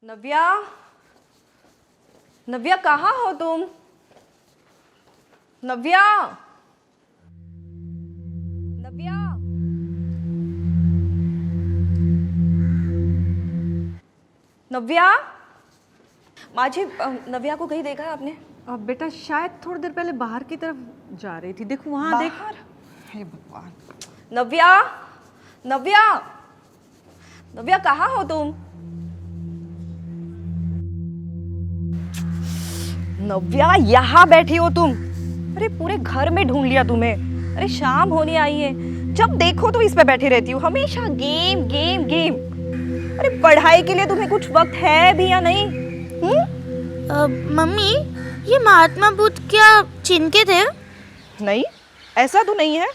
नव्या, नव्या कहाँ हो तुम? नव्या, नव्या, नव्या, माझी नव्या को कहीं देखा है आपने? बेटा शायद थोड़ी देर पहले बाहर की तरफ जा रही थी। देखो वहां देख। बाहर? हे भगवान। नव्या, नव्या, नव्या कहाँ हो तुम? नव्या यहाँ बैठी हो तुम? अरे पूरे घर में ढूंढ लिया तुम्हें। अरे शाम होने आई है, जब देखो तो इस पे बैठी रहती हो, हमेशा गेम गेम गेम। अरे पढ़ाई के लिए तुम्हें कुछ वक्त है भी या नहीं? मम्मी, ये महात्मा बुद्ध क्या चीन के थे? नहीं, ऐसा तो नहीं है।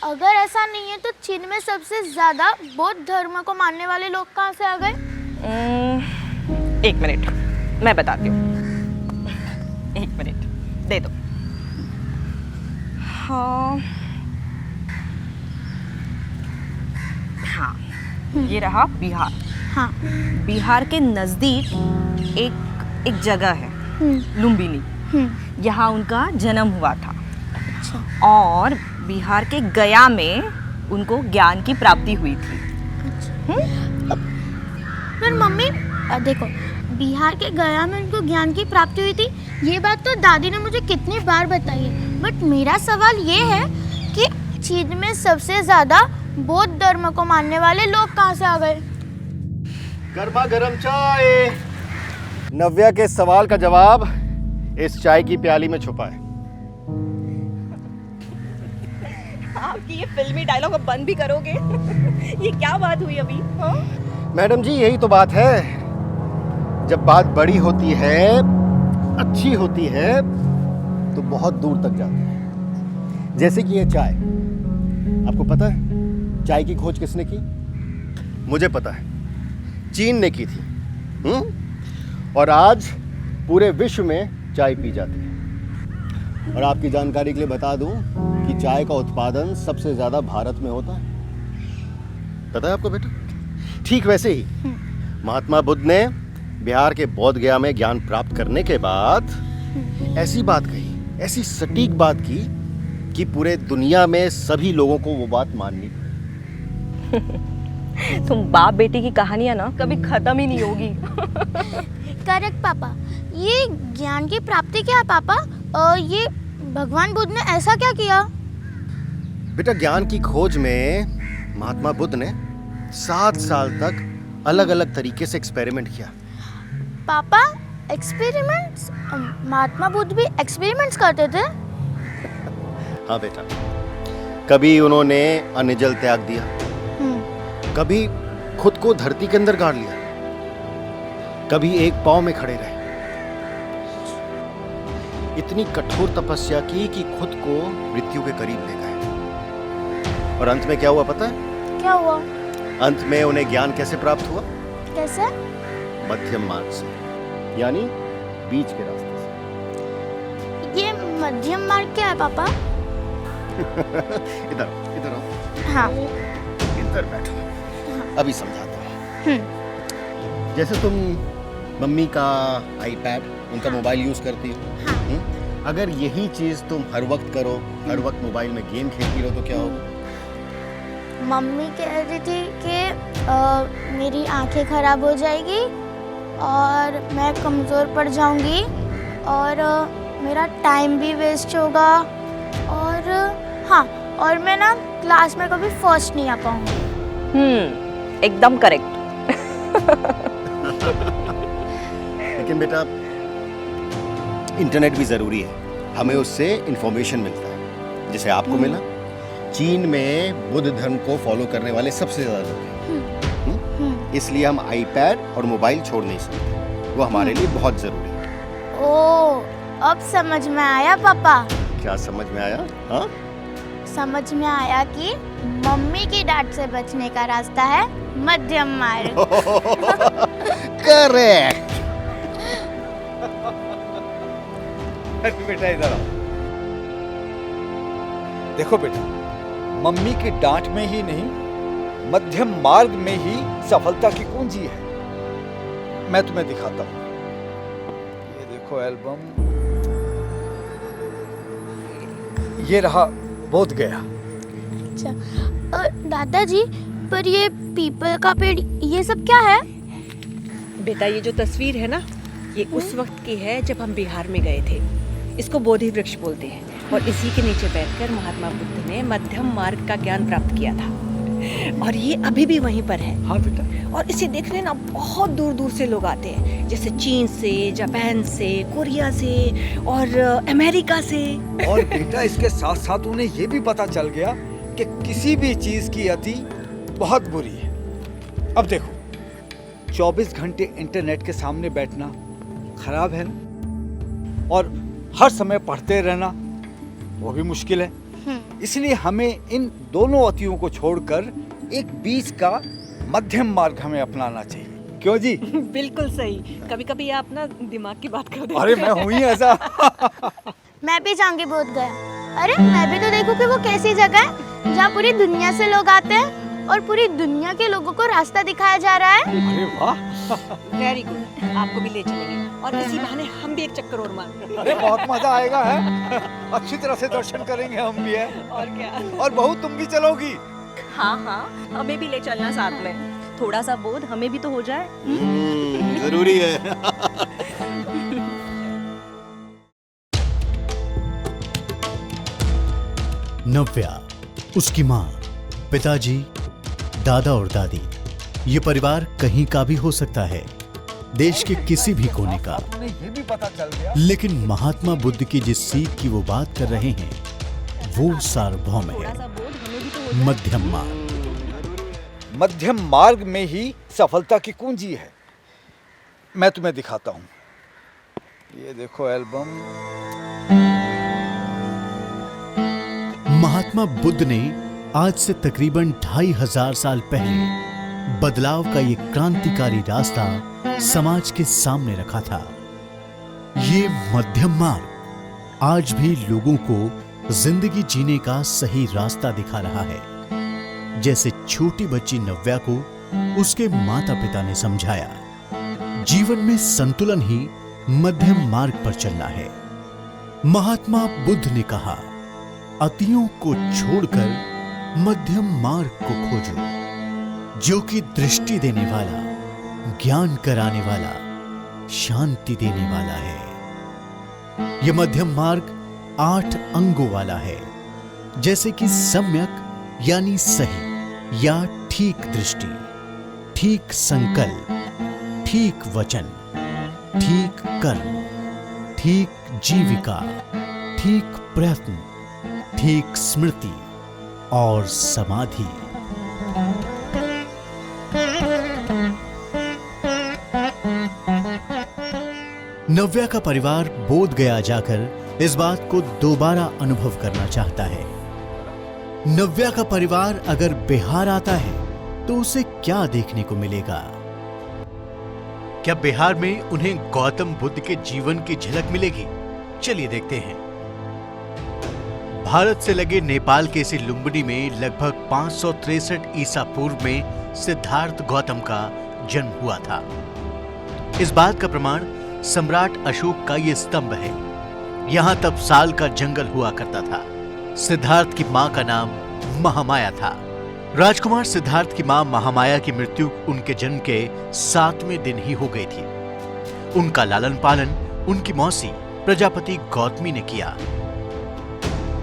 अगर ऐसा नहीं है तो चीन में सबसे ज्यादा बौद्ध धर्म को मानने वाले लोग कहाँ से आ गए? एक मिनट, मैं बताती हूँ। एक मिनट दे दो। हाँ हाँ, ये रहा बिहार। हाँ। बिहार के नजदीक एक जगह है, लुम्बिनी। यहाँ उनका जन्म हुआ था। अच्छा। और बिहार के गया में उनको ज्ञान की प्राप्ति हुई थी। पर मम्मी देखो, बिहार के गया में उनको ज्ञान की प्राप्ति हुई थी, ये बात तो दादी ने मुझे कितनी बार बताई है। बट मेरा सवाल ये है कि चीन में सबसे ज्यादा बौद्ध धर्म को मानने वाले लोग कहाँ से आ गए? गर्मा गर्म चाय। नव्या के सवाल का जवाब इस चाय की प्याली में छुपा है। आपकी ये फिल्मी डायलॉग अब बंद भी करोगे? ये क्या बात हुई अभी? हाँ? मैडम जी, यही तो बात है। जब बात बड़ी होती है, अच्छी होती है, तो बहुत दूर तक जाती है। जैसे कि ये चाय। आपको पता है चाय की खोज किसने की? मुझे पता है, चीन ने की थी। और आज पूरे विश्व में चाय पी जाती है। और आपकी जानकारी के लिए बता दूं कि चाय का उत्पादन सबसे ज्यादा भारत में होता है। पता है आपको बेटा? ठीक वैसे ही महात्मा बुद्ध ने बिहार के बोध गया में ज्ञान प्राप्त करने के बाद ऐसी बात कही, ऐसी सटीक बात की कि पूरे दुनिया में सभी लोगों को वो बात माननी। तुम बाप बेटी की कहानियां ना कभी खत्म ही नहीं होगी। करेक्ट पापा। ये ज्ञान की प्राप्ति क्या है पापा? ये भगवान बुद्ध ने ऐसा क्या किया? बेटा, ज्ञान की खोज में महात्मा बुद्ध ने 7 साल तक अलग अलग तरीके से एक्सपेरिमेंट किया। पापा, एक्सपेरिमेंट्स? महात्मा बुद्ध भी एक्सपेरिमेंट्स करते थे? हाँ बेटा, कभी उन्होंने अन्न जल त्याग दिया, कभी खुद को धरती के अंदर गाड़ लिया, कभी एक पांव में खड़े रहे। इतनी कठोर तपस्या की कि खुद को मृत्यु के करीब ले गए। और अंत में क्या हुआ पता है? क्या हुआ? अंत में उन्हें ज्ञान कैसे प्राप्त हुआ? कैसे? मध्यम मार्ग से, यानी बीच के रास्ते से। ये मध्यम मार्ग क्या है पापा? इधर इधर आओ। हाँ। इधर बैठो। अभी समझाता हूँ। जैसे तुम मम्मी का आईपैड, उनका मोबाइल यूज करती हो, अगर यही चीज तुम हर वक्त करो, हर वक्त मोबाइल में गेम खेलती रहो, तो क्या होगा? मम्मी कह रही थी कि मेरी आंखें खराब हो जाएगी और मैं कमज़ोर पड़ जाऊंगी और मेरा टाइम भी वेस्ट होगा और हाँ, और मैं ना क्लास में कभी फर्स्ट नहीं आ पाऊंगी। एकदम करेक्ट। लेकिन बेटा, इंटरनेट भी जरूरी है। हमें उससे इंफॉर्मेशन मिलता है, जैसे आपको मिला। चीन में बुद्ध धर्म को फॉलो करने वाले सबसे ज्यादा लोग हैं। इसलिए हम आईपैड और मोबाइल छोड़ नहीं सकते, वो हमारे लिए बहुत जरूरी है। ओह, अब समझ में आया पापा। क्या समझ में आया? हाँ, समझ में आया कि मम्मी की डांट से बचने का रास्ता है मध्यम मार्ग। करेक्ट। बेटा इधर आओ। देखो बेटा, मम्मी की डांट में ही नहीं, मध्यम मार्ग में ही सफलता की कुंजी है। मैं तुम्हें दिखाता हूँ। ये देखो एल्बम, ये रहा बोध गया। अच्छा दादाजी, पर ये पीपल का पेड़ ये सब क्या है? बेटा ये जो तस्वीर है ना, ये उस वक्त की है जब हम बिहार में गए थे। इसको बोधि वृक्ष बोलते हैं और इसी के नीचे बैठकर महात्मा बुद्ध ने मध्यम मार्ग का ज्ञान प्राप्त किया था और ये अभी भी वहीं पर है। हाँ बेटा। और इसे देखने ना बहुत दूर दूर से लोग आते हैं, जैसे चीन से, जापान से, कोरिया से और अमेरिका से। और बेटा इसके साथ साथ उन्हें ये भी पता चल गया कि किसी भी चीज की अति बहुत बुरी है। अब देखो, 24 घंटे इंटरनेट के सामने बैठना खराब है ना, और हर समय पढ़ते रहना वो भी मुश्किल है। इसलिए हमें इन दोनों अतियों को छोड़कर एक बीच का मध्यम मार्ग हमें अपनाना चाहिए। क्यों जी? बिल्कुल सही। कभी कभी आप ना दिमाग की बात कर देते अरे मैं हूं ही ऐसा। मैं भी जाऊंगी बोध गया। अरे मैं भी तो देखूं कि वो कैसी जगह है जहाँ पूरी दुनिया से लोग आते हैं और पूरी दुनिया के लोगों को रास्ता दिखाया जा रहा है। अरे वाह, वेरी गुड, आपको भी ले चलेंगे और इसी बहाने हम भी एक चक्कर और मार लेंगे। अरे बहुत मजा आएगा है। अच्छी तरह से दर्शन करेंगे हम भी है। और क्या। और बहू तुम भी चलोगी? हाँ हाँ, हमें भी ले चलना साथ में, थोड़ा सा बोध हमें भी तो हो जाए। जरूरी है। नव्या, उसकी माँ, पिताजी, दादा और दादी, ये परिवार कहीं का भी हो सकता है, देश के किसी भी कोने का। उन्हें ये भी पता चल गया। लेकिन महात्मा बुद्ध की जिस सीख की वो बात कर रहे हैं वो सार्वभौम है, मध्यम मार्ग। मध्यम मार्ग में ही सफलता की कुंजी है। मैं तुम्हें दिखाता हूँ। ये देखो एल्बम, महात्मा बुद्ध ने आज से तकरीबन 2500 साल पहले बदलाव का ये क्रांतिकारी रास्ता समाज के सामने रखा था। ये मध्यम मार्ग आज भी लोगों को जिंदगी जीने का सही रास्ता दिखा रहा है। जैसे छोटी बच्ची नव्या को उसके माता पिता ने समझाया, जीवन में संतुलन ही मध्यम मार्ग पर चलना है। महात्मा बुद्ध ने कहा, अतियों को छोड़कर मध्यम मार्ग को खोजो, जो कि दृष्टि देने वाला, ज्ञान कराने वाला, शांति देने वाला है। यह मध्यम मार्ग 8 अंगों वाला है, जैसे कि सम्यक यानी सही या ठीक दृष्टि, ठीक संकल्प, ठीक वचन, ठीक कर्म, ठीक जीविका, ठीक प्रयत्न, ठीक स्मृति और समाधि। नव्या का परिवार बोध गया जाकर इस बात को दोबारा अनुभव करना चाहता है। नव्या का परिवार अगर बिहार आता है तो उसे क्या देखने को मिलेगा? क्या बिहार में उन्हें गौतम बुद्ध के जीवन की झलक मिलेगी? चलिए देखते हैं। भारत से लगे नेपाल के इसी लुम्बिनी में लगभग 563 ईसा पूर्व में सिद्धार्थ गौतम का जन्म हुआ था। इस बात का प्रमाण सम्राट अशोक का ये स्तंभ है। यहां तब साल का जंगल हुआ करता था। सिद्धार्थ की मां का नाम महामाया था। राजकुमार सिद्धार्थ की मां महामाया की मृत्यु उनके जन्म के 7वें दिन ही हो गई थी। उनका लालन पालन उनकी मौसी प्रजापति गौतमी ने किया।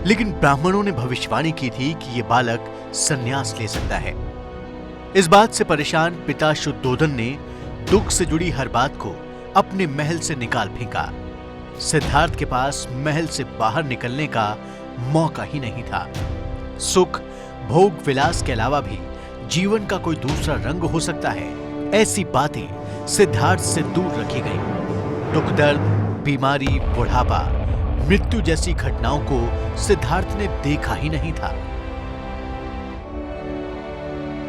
लेकिन ब्राह्मणों ने भविष्यवाणी की थी कि यह बालक संन्यास ले सकता है। इस बात से परेशान पिता शुद्धोधन ने दुख से जुड़ी हर बात को अपने महल से निकाल फेंका। सिद्धार्थ के पास महल से बाहर निकलने का मौका ही नहीं था। सुख, भोग, विलास के अलावा भी जीवन का कोई दूसरा रंग हो सकता है, ऐसी बातें सिद्धार्थ से दूर रखी गई। दुख, दर्द, बीमारी, बुढ़ापा, मृत्यु जैसी घटनाओं को सिद्धार्थ ने देखा ही नहीं था।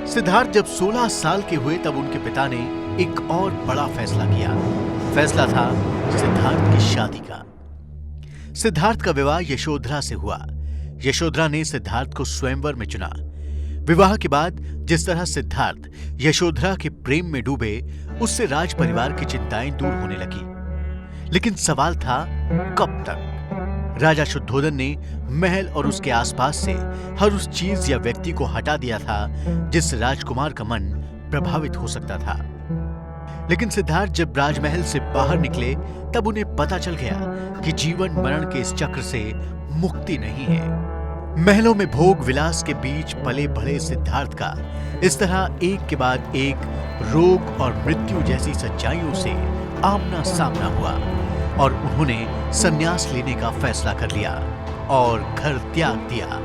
सिद्धार्थ जब 16 साल के हुए तब उनके पिता ने एक और बड़ा फैसला किया। फैसला था सिद्धार्थ की शादी का। सिद्धार्थ का विवाह यशोधरा से हुआ। यशोधरा ने सिद्धार्थ को स्वयंवर में चुना। विवाह के बाद जिस तरह सिद्धार्थ यशोधरा के प्रेम में डूबे, उससे राज परिवार की चिंताएं दूर होने लगी। लेकिन सवाल था कब तक। राजा शुद्धोधन ने महल और उसके आसपास से हर उस चीज या व्यक्ति को हटा दिया था जिससे राजकुमार का मन प्रभावित हो सकता था। लेकिन सिद्धार्थ जब राजमहल से बाहर निकले तब उन्हें पता चल गया कि जीवन मरण के इस चक्र से मुक्ति नहीं है। महलों में भोग विलास के बीच पले बढ़े सिद्धार्थ का इस तरह एक के बाद एक रोग और मृत्यु जैसी सच्चाइयों से आमना सामना हुआ और उन्होंने संन्यास लेने का फैसला कर लिया और घर त्याग दिया।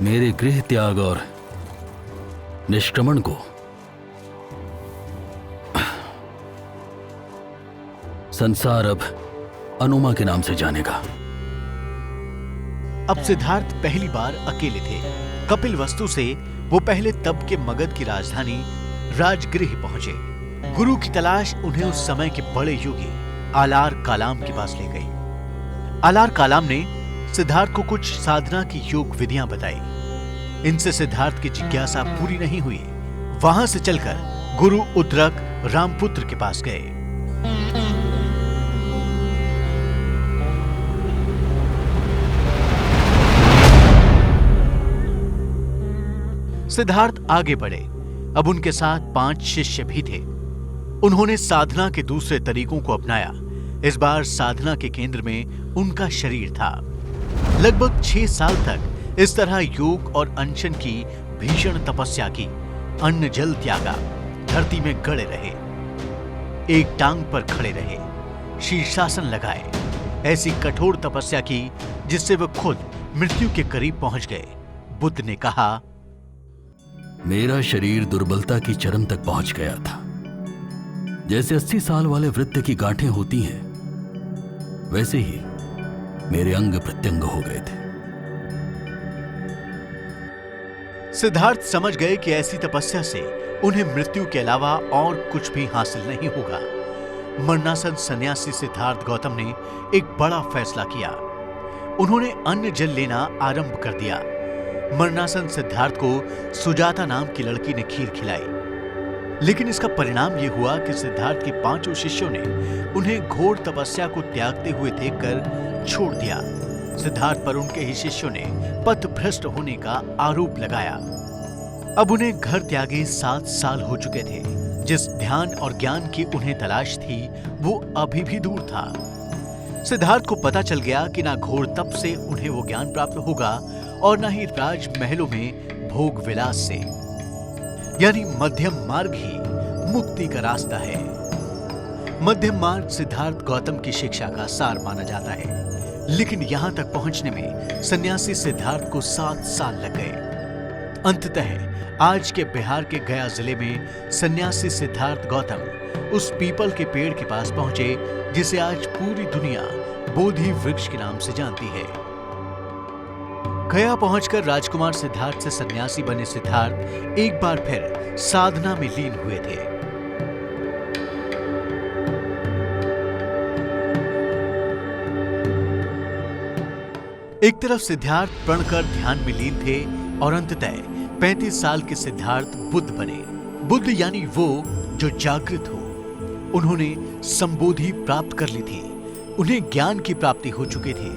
मेरे गृह त्याग और निष्क्रमण को संसार अब अनुमा के नाम से जानेगा। अब सिद्धार्थ पहली बार अकेले थे। कपिल वस्तु से वो पहले तब के मगध की राजधानी राजगृह पहुंचे। गुरु की तलाश उन्हें उस समय के बड़े योगी आलार कालाम के पास ले गई। आलार कालाम ने सिद्धार्थ को कुछ साधना की योग विधियां बताई। इनसे सिद्धार्थ की जिज्ञासा पूरी नहीं हुई। वहां से चलकर गुरु उद्रक रामपुत्र के पास गए। सिद्धार्थ आगे बढ़े। अब उनके साथ 5 शिष्य भी थे। उन्होंने साधना के दूसरे तरीकों को अपनाया। इस बार साधना के केंद्र में उनका शरीर था। लगभग 6 साल तक इस तरह योग और अनशन की भीषण तपस्या की। अन्न जल त्यागा, धरती में गड़े रहे, एक टांग पर खड़े रहे, शीर्षासन लगाए। ऐसी कठोर तपस्या की जिससे वह खुद मृत्यु के करीब पहुंच गए। बुद्ध ने कहा, मेरा शरीर दुर्बलता की चरम तक पहुंच गया था। जैसे 80 साल वाले वृद्ध की गांठें होती हैं, वैसे ही मेरे अंग प्रत्यंग हो गए थे। सिद्धार्थ समझ गए कि ऐसी तपस्या से उन्हें मृत्यु के अलावा और कुछ भी हासिल नहीं होगा। मरणासन सन्यासी सिद्धार्थ गौतम ने एक बड़ा फैसला किया। उन्होंने अन्न जल लेना आरंभ कर दिया। मरणासन सिद्धार्थ को सुजाता नाम की लड़की ने खीर खिलाई। लेकिन इसका परिणाम यह हुआ कि सिद्धार्थ के 5 शिष्यों ने उन्हें घोर तपस्या को त्यागते हुए देखकर छोड़ दिया। सिद्धार्थ पर उनके ही शिष्यों ने पथभ्रष्ट होने का आरोप लगाया। अब उन्हें घर त्यागे 7 साल हो चुके थे। जिस ध्यान और ज्ञान की उन्हें तलाश थी वो अभी भी दूर था। सिद्धार्थ को पता चल गया कि ना घोर तप से उन्हें वो ज्ञान प्राप्त होगा और ना ही राजमहलों में भोग विलास से। यानी मध्यम मार्ग ही मुक्ति का रास्ता है। मध्यम मार्ग सिद्धार्थ गौतम की शिक्षा का सार माना जाता है। लेकिन यहां तक पहुंचने में सन्यासी सिद्धार्थ को 7 साल लग गए। अंततः आज के बिहार के गया जिले में सन्यासी सिद्धार्थ गौतम उस पीपल के पेड़ के पास पहुंचे जिसे आज पूरी दुनिया बोधि वृक्ष के नाम से जानती है। गया पहुंचकर राजकुमार सिद्धार्थ से सन्यासी बने सिद्धार्थ एक बार फिर साधना में लीन हुए थे। एक तरफ सिद्धार्थ प्रणकर ध्यान में लीन थे और अंततः 35 साल के सिद्धार्थ बुद्ध बने। बुद्ध यानी वो जो जागृत हो। उन्होंने संबोधि प्राप्त कर ली थी। उन्हें ज्ञान की प्राप्ति हो चुकी थी।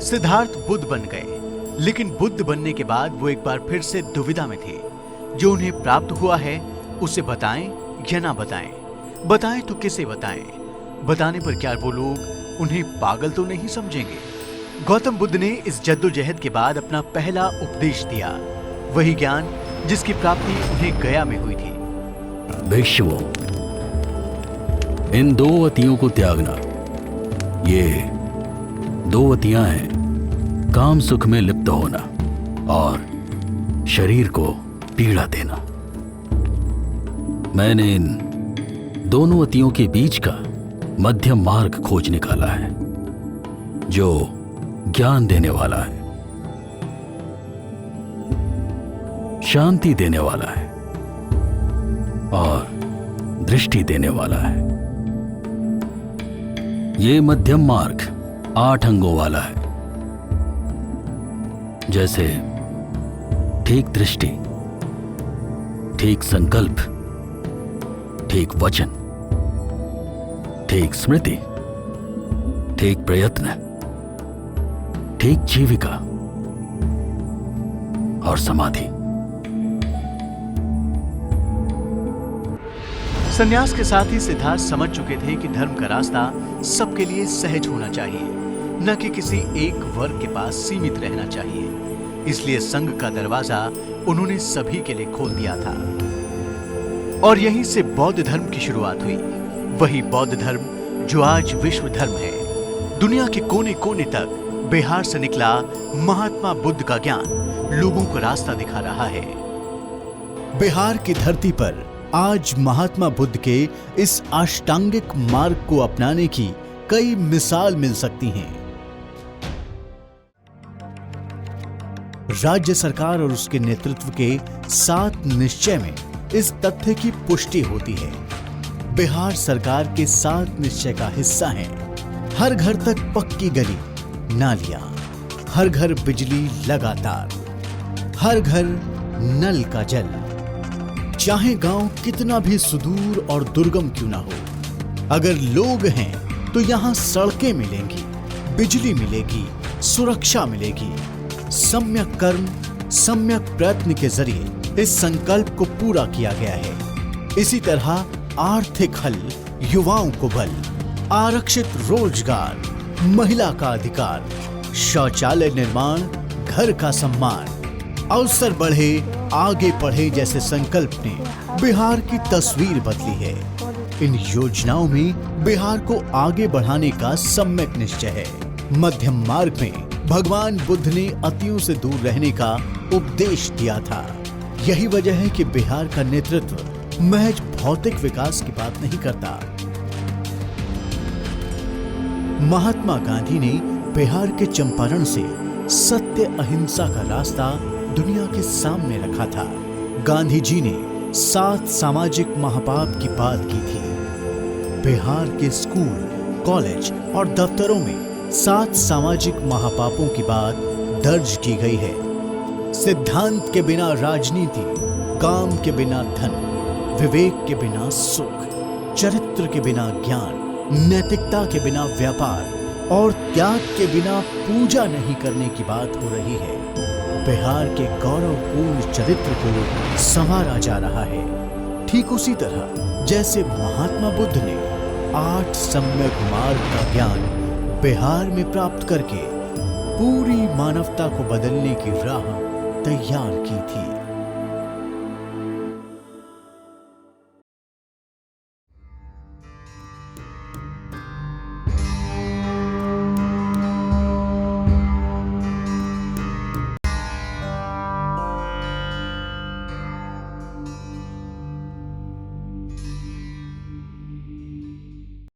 सिद्धार्थ बुद्ध बन गए। लेकिन बुद्ध बनने के बाद वो एक बार फिर से दुविधा में थे। जो उन्हें प्राप्त हुआ है उसे बताएं या ना बताएं। बताएं तो किसे बताएं? बताने पर क्या वो लोग उन्हें पागल तो नहीं समझेंगे? गौतम बुद्ध ने इस जद्दोजहद के बाद अपना पहला उपदेश दिया। वही ज्ञान जिसकी प्राप्ति उन्हें गया में हुई थी। भिक्षुओं, इन 2 अतियों को त्यागना। ये 2 अतियां हैं, काम सुख में लिप्त होना और शरीर को पीड़ा देना। मैंने इन दोनों अतियों के बीच का मध्यम मार्ग खोज निकाला है, जो ज्ञान देने वाला है, शांति देने वाला है और दृष्टि देने वाला है। ये मध्यम मार्ग 8 अंगों वाला है, जैसे ठीक दृष्टि, ठीक संकल्प, ठीक वचन, ठीक स्मृति, ठीक प्रयत्न, ठीक जीविका और समाधि। संन्यास के साथ ही सिद्धार्थ समझ चुके थे कि धर्म का रास्ता सबके लिए सहज होना चाहिए, न कि किसी एक वर्ग के पास सीमित रहना चाहिए। इसलिए संघ का दरवाजा उन्होंने सभी के लिए खोल दिया था और यहीं से बौद्ध धर्म की शुरुआत हुई। वही बौद्ध धर्म जो आज विश्व धर्म है। दुनिया के कोने कोने तक बिहार से निकला महात्मा बुद्ध का ज्ञान लोगों को रास्ता दिखा रहा है। बिहार की धरती पर आज महात्मा बुद्ध के इस अष्टांगिक मार्ग को अपनाने की कई मिसाल मिल सकती हैं। राज्य सरकार और उसके नेतृत्व के 7 निश्चय में इस तथ्य की पुष्टि होती है। बिहार सरकार के 7 निश्चय का हिस्सा है हर घर तक पक्की गली, नालियां, हर घर बिजली लगातार, हर घर नल का जल, चाहे गांव कितना भी सुदूर और दुर्गम क्यों ना हो। अगर लोग हैं तो यहां सड़कें मिलेंगी, बिजली मिलेगी, सुरक्षा मिलेगी। सम्यक कर्म, सम्यक प्रयत्न के जरिए इस संकल्प को पूरा किया गया है। इसी तरह आर्थिक हल, युवाओं को बल, आरक्षित रोजगार, महिला का अधिकार, शौचालय निर्माण, घर का सम्मान, अवसर बढ़े, आगे बढ़े जैसे संकल्प ने बिहार की तस्वीर बदली है। इन योजनाओं में बिहार को आगे बढ़ाने का सम्यक निश्चय है। मध्यम मार्ग में भगवान बुद्ध ने अतियों से दूर रहने का उपदेश दिया था। यही वजह है कि बिहार का नेतृत्व महज भौतिक विकास की बात नहीं करता। महात्मा गांधी ने बिहार के चंपारण से सत्य अहिंसा का रास्ता दुनिया के सामने रखा था। गांधी जी ने 7 सामाजिक महापाप की बात की थी। बिहार के स्कूल, कॉलेज और दफ्तरों में 7 सामाजिक महापापों की बात दर्ज की गई है। सिद्धांत के बिना राजनीति, काम के बिना धन, विवेक के बिना सुख, चरित्र के बिना ज्ञान, नैतिकता के बिना व्यापार और त्याग के बिना पूजा नहीं करने की बात हो रही है। बिहार के गौरवपूर्ण चरित्र को संवारा जा रहा है। ठीक उसी तरह जैसे महात्मा बुद्ध ने 8 सम्यक मार्ग का ज्ञान बिहार में प्राप्त करके पूरी मानवता को बदलने की राह तैयार की थी।